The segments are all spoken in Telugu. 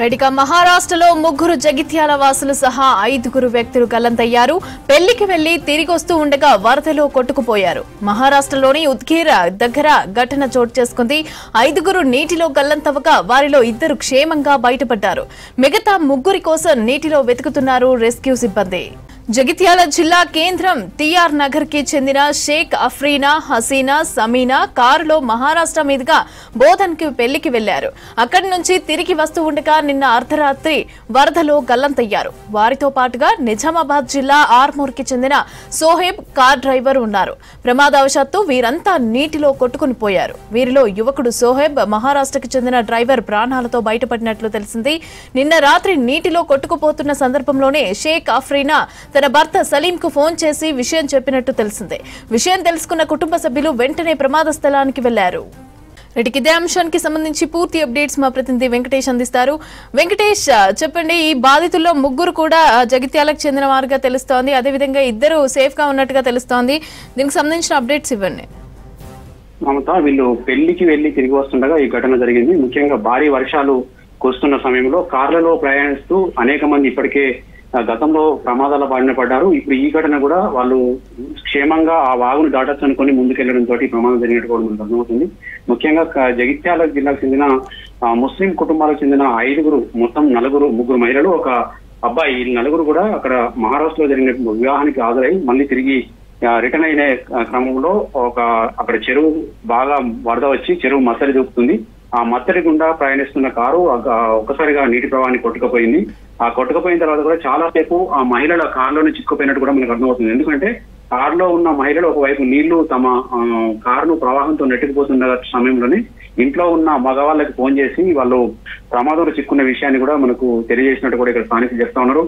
రెడ్డిగా మహారాష్ట్రలో ముగ్గురు జగిత్యాల వాసులు సహా 5 వ్యక్తులు గల్లంతయ్యారు. పెళ్లికి వెళ్లి తిరిగి వస్తూ ఉండగా వరదలో కొట్టుకుపోయారు. మహారాష్ట్రలోని ఉద్గీర్ దగ్గర ఘటన చోటు చేసుకుంది. 5 నీటిలో గల్లంతవగా వారిలో 2 క్షేమంగా బయటపడ్డారు. మిగతా 3 కోసం నీటిలో వెతుకుతున్నారు రెస్క్యూ సిబ్బంది. జగిత్యాల జిల్లా కేంద్రం టీఆర్ నగర్ కి చెందిన షేక్ అఫ్రీనా, హసీనా, సమీనా కారులో మహారాష్ట్ర మీదుగా బోధన్ కి పెళ్లికి వెళ్లారు. అక్కడి నుంచి తిరిగి వస్తూ ఉండగా నిన్న అర్ధరాత్రి వరదలో గల్లంతయ్యారు. వారితో పాటుగా నిజామాబాద్ జిల్లా ఆర్మూర్ కి చెందిన సోహెబ్ కార్ డ్రైవర్ ఉన్నారు. ప్రమాదవశాత్తు వీరంతా నీటిలో కొట్టుకుని పోయారు. వీరిలో యువకుడు సోహెబ్, మహారాష్ట్రకి చెందిన డ్రైవర్ ప్రాణాలతో బయటపడినట్లు తెలిసింది. నిన్న రాత్రి నీటిలో కొట్టుకుపోతున్న సందర్భంలోనే షేక్ అఫ్రీనా తన భర్త సలీం కు ఫోన్ చేసి విషయం చెప్పినట్టు తెలిసింది. విషయం తెలుసుకున్న కుటుంబ సభ్యులు వెంటనే ప్రమాద స్థలానికి వెళ్లారు. ఇదే అంశానికి సంబంధించి పూర్తి అప్డేట్స్ మా ప్రతినిధి వెంకటేష్ అందిస్తారు. వెంకటేష్, చెప్పండి, ఈ బాధితుల్లో 3 కూడా జగిత్యాలకు చెందిన వారుగా తెలుస్తోంది. అదేవిధంగా 2 సేఫ్ గా ఉన్నట్టుగా తెలుస్తోంది. దీనికి సంబంధించిన అప్డేట్స్ ఇవ్వండి. మమత, వీళ్ళు పెళ్లికి వెళ్లి తిరిగి వస్తుండగా ఈ ఘటన జరిగింది. ముఖ్యంగా భారీ వర్షాలు కురుస్తున్న సమయంలో కార్లలో ప్రయాణిస్తూ అనేక మంది ఇప్పటికే గతంలో ప్రమాదాల బారిన పడ్డారు. ఇప్పుడు ఈ ఘటన కూడా వాళ్ళు క్షేమంగా ఆ వాగును దాటొచ్చు అనుకుని ముందుకెళ్లడంతో ప్రమాదం జరిగినట్టు కూడా మనకు అర్థమవుతుంది. ముఖ్యంగా జగిత్యాల జిల్లాకు చెందిన ముస్లిం కుటుంబాలకు చెందిన 5 మొత్తం 3 మహిళలు, ఒక అబ్బాయి, ఈ 4 కూడా అక్కడ మహారాష్ట్రలో జరిగిన వివాహానికి హాజరై మళ్ళీ తిరిగి రిటర్న్ అయిన క్రమంలో అక్కడ చెరువు బాగా వరద వచ్చి చెరువు మత్తడి దూకుతుంది. ఆ మత్తడి గుండా ప్రయాణిస్తున్న కారు ఒక్కసారిగా నీటి ప్రవాహాన్ని కొట్టుకుపోయింది. ఆ కొట్టుకుపోయిన తర్వాత కూడా చాలా సేపు ఆ మహిళల కారులోనే చిక్కుపోయినట్టు కూడా మనకు అర్థమవుతుంది. ఎందుకంటే కారులో ఉన్న మహిళలు ఒకవైపు నీళ్లు తమ కారును ప్రవాహంతో నెట్టుకుపోతున్న సమయంలోనే ఇంట్లో ఉన్న మగవాళ్ళకి ఫోన్ చేసి వాళ్ళు ప్రమాదంలో చిక్కున్న విషయాన్ని కూడా మనకు తెలియజేసినట్టు కూడా ఇక్కడ స్థానికులు చెప్తా ఉన్నారు.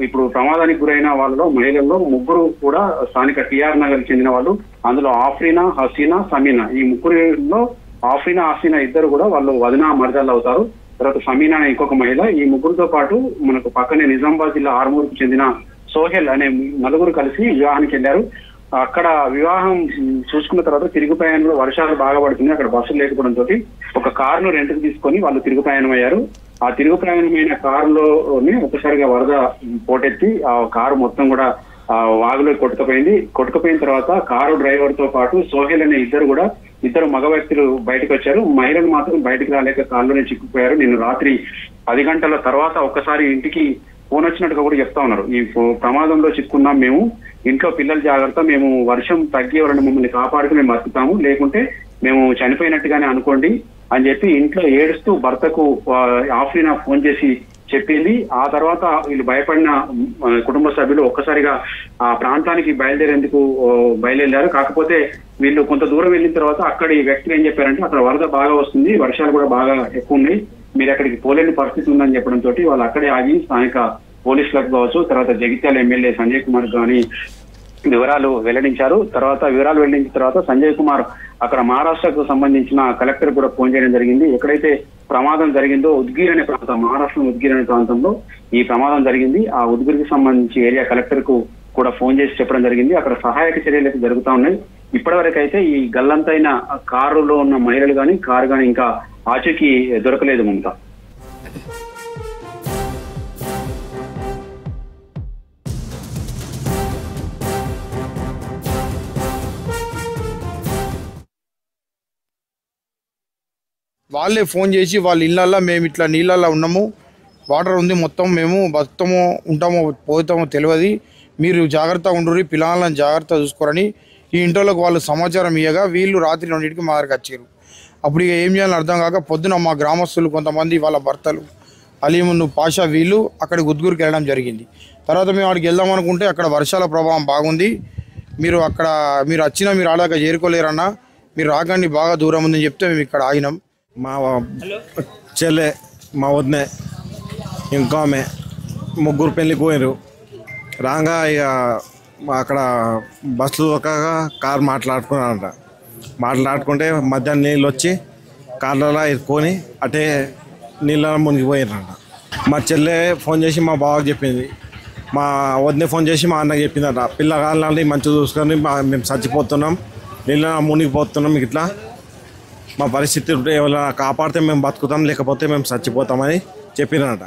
ఇప్పుడు ప్రమాదానికి గురైన వాళ్ళలో మహిళల్లో 3 కూడా స్థానిక టీఆర్ నగర్ చెందిన వాళ్ళు. అందులో ఆఫ్రీనా, హసీనా, సమీనా, ఈ 3లో ఆఫ్రీనా, హసీనా 2 కూడా వాళ్ళు వదిన మరదళ్ళు అవుతారు. తర్వాత సమీనా అనే ఇంకొక మహిళ. ఈ 3తో పాటు మనకు పక్కనే నిజామాబాద్ జిల్లా ఆర్మూర్ కు చెందిన సోహెల్ అనే 4 కలిసి వివాహానికి వెళ్లారు. అక్కడ వివాహం చూసుకున్న తర్వాత తిరుగు ప్రయాణంలో వర్షాలు బాగా పడుతుంది. అక్కడ బస్సులు లేకపోవడంతో ఒక కారును రెంట్కి తీసుకొని వాళ్ళు తిరుగు ప్రయాణం అయ్యారు. ఆ తిరుగు ప్రయాణమైన కారులోనే ఒకసారిగా వరద పోటెత్తి ఆ కారు మొత్తం కూడా వాగులో కొట్టుకుపోయిన తర్వాత కారు డ్రైవర్ తో పాటు సోహెల్ అనే 2 మగ వ్యక్తులు బయటకు వచ్చారు. మహిళలు మాత్రం బయటకు రాలేక కారులోనే చిక్కుపోయారు. నిన్న రాత్రి 10 గంటల తర్వాత ఒక్కసారి ఇంటికి ఫోన్ వచ్చినట్టుగా కూడా చెప్తా ఉన్నారు. ఈ ప్రమాదంలో చిక్కున్నాం మేము, ఇంట్లో పిల్లలు జాగ్రత్త, మేము వర్షం తగ్గే వరకు మమ్మల్ని కాపాడుకు మేము బతుకుతాము, లేకుంటే మేము చనిపోయినట్టుగానే అనుకోండి అని చెప్పి ఇంట్లో ఏడుస్తూ భర్తకు ఆఫ్రీనా ఫోన్ చేసి చెప్పింది. ఆ తర్వాత వీళ్ళు భయపడిన కుటుంబ సభ్యులు ఒక్కసారిగా ఆ ప్రాంతానికి బయలుదేరారు. కాకపోతే వీళ్ళు కొంత దూరం వెళ్ళిన తర్వాత అక్కడి వ్యక్తులు ఏం చెప్పారంటే అక్కడ వరద బాగా వస్తుంది, వర్షాలు కూడా బాగా ఎక్కువ ఉన్నాయి, మీరు అక్కడికి పోలేని పరిస్థితి ఉందని చెప్పడంతో వాళ్ళు అక్కడే ఆగి స్థానిక పోలీసులకు కావచ్చు, తర్వాత జగిత్యాల ఎమ్మెల్యే సంజయ్ కుమార్ గాని వివరాలు వెల్లడించారు. వివరాలు వెల్లడించిన తర్వాత సంజయ్ కుమార్ అక్కడ మహారాష్ట్రకు సంబంధించిన కలెక్టర్ కూడా ఫోన్ చేయడం జరిగింది. ఎక్కడైతే ప్రమాదం జరిగిందో ఉద్గీర్ అనే ప్రాంతం, మహారాష్ట్ర ఉద్గీర్ అనే ప్రాంతంలో ఈ ప్రమాదం జరిగింది. ఆ ఉద్గీర్కి సంబంధించి ఏరియా కలెక్టర్ కు కూడా ఫోన్ చేసి చెప్పడం జరిగింది. అక్కడ సహాయక చర్యలు అయితే జరుగుతా ఉన్నాయి. ఇప్పటివరకు అయితే ఈ గల్లంతైన కారులో ఉన్న మహిళలు కానీ కారు కానీ ఇంకా ఆచూకీ దొరకలేదు. మమతా, వాళ్ళే ఫోన్ చేసి వాళ్ళ ఇళ్ళల్లో మేము ఇట్లా నీళ్ళల్లో ఉన్నాము, వాటర్ ఉంది, మొత్తం మేము బతుకుతామో ఉంటామో పోతామో తెలియదు, మీరు జాగ్రత్తగా ఉండుర్రి, పిల్లలను జాగ్రత్త చూసుకోరని ఈ ఇంట్లోకి వాళ్ళు సమాచారం ఇవ్వగా వీళ్ళు రాత్రి 2ంటికి మా దగ్గరికి వచ్చారు. అప్పుడు ఇక ఏం చేయాలని అర్థం కాక పొద్దున మా గ్రామస్తులు కొంతమంది వాళ్ళ భర్తలు అలీమును పాషా వీళ్ళు అక్కడికి ఉద్గూరికి వెళ్ళడం జరిగింది. తర్వాత మేము అక్కడికి వెళ్దాం అనుకుంటే అక్కడ వర్షాల ప్రభావం బాగుంది, మీరు వచ్చినా మీరు ఆడాక చేరుకోలేరన్నా, మీరు రాకండి, బాగా దూరం ఉందని చెప్తే మేము ఇక్కడ ఆగినాం. మా చెల్లె, మా వదినే, ఇంకో ఆమె 3 పెళ్ళికి పోయారు. రాగా ఇక అక్కడ బస్సులు దొరకగా కారు మాట్లాడుకుంటే మధ్యాహ్నం నీళ్ళు వచ్చి కార్లలో ఎత్తుకొని అటే నీళ్ళలో మునిగిపోయారంట. మా చెల్లె ఫోన్ చేసి మా బావకి చెప్పింది, మా వదినే ఫోన్ చేసి మా అన్నకి చెప్పిందట, పిల్లగాళ్ళని మంచిగా చూసుకొని మేము చచ్చిపోతున్నాం, నీళ్ళ మునిగిపోతున్నాం, ఇట్లా మా పరిస్థితి ఎవరైనా కాపాడితే మేము బతుకుతాం, లేకపోతే మేము చచ్చిపోతామని చెప్పినట.